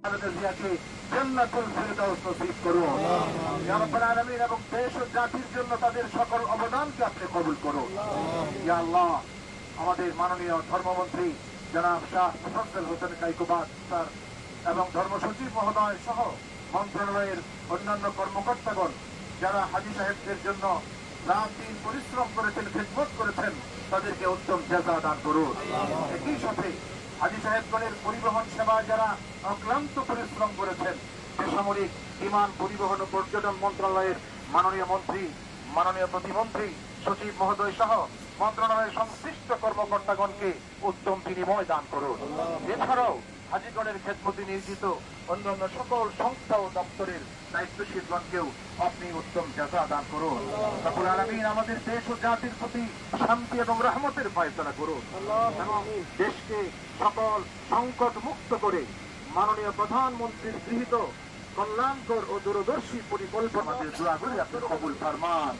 জান্নাতুল ফিরদাউস নসিব করুন ইয়া রাব্বাল আলামিন। এবং দেশ ও জাতির জন্য তাদের সকল অবদানকে আপনি কবুল করুন ইয়া আল্লাহ। আমাদের মাননীয় ধর্মমন্ত্রী জনাব শাহ মুফাজ্জল হোসেন কাইকুবাদ স্যার এবং ধর্ম সচিব মহোদয় সহ মন্ত্রণালয়ের অন্যান্য কর্মকর্তাগণ যারা হাজী সাহেবদের জন্য রাত দিন পরিশ্রম করেছেন, খেদমত করেছেন, তাদেরকে উত্তম জাযা দান করুন। একই সাথে হাজী সাহেবগণের পরিবহন সেবা যারা অক্লান্ত পরিশ্রম করেছেন, বেসামরিক বিমান পরিবহন ও পর্যটন মন্ত্রণালয়ের মাননীয় মন্ত্রী, মাননীয় প্রতিমন্ত্রী, সচিব মহোদয় সহ মন্ত্রণালয়ের সংশ্লিষ্ট কর্মকর্তাগণকে উত্তম বিনিময় দান করুন। এছাড়াও হাজীগণের খেদমতে নিয়োজিত অন্যান্য সকল সংস্থা ও দপ্তরের দায়িত্বশীলগণকেও আপনি উত্তম জাযা দান করুন। রব্বুল আলামিন আমাদের দেশ ও জাতির প্রতি শান্তি এবং রহমতের ফয়সালা করুন এবং দেশকে সকল সংকট মুক্ত করে মাননীয় প্রধানমন্ত্রীর গৃহীত কল্যাণকর ও দূরদর্শী পরিকল্পনা দোয়া করে আপনি কবুল ফরমান।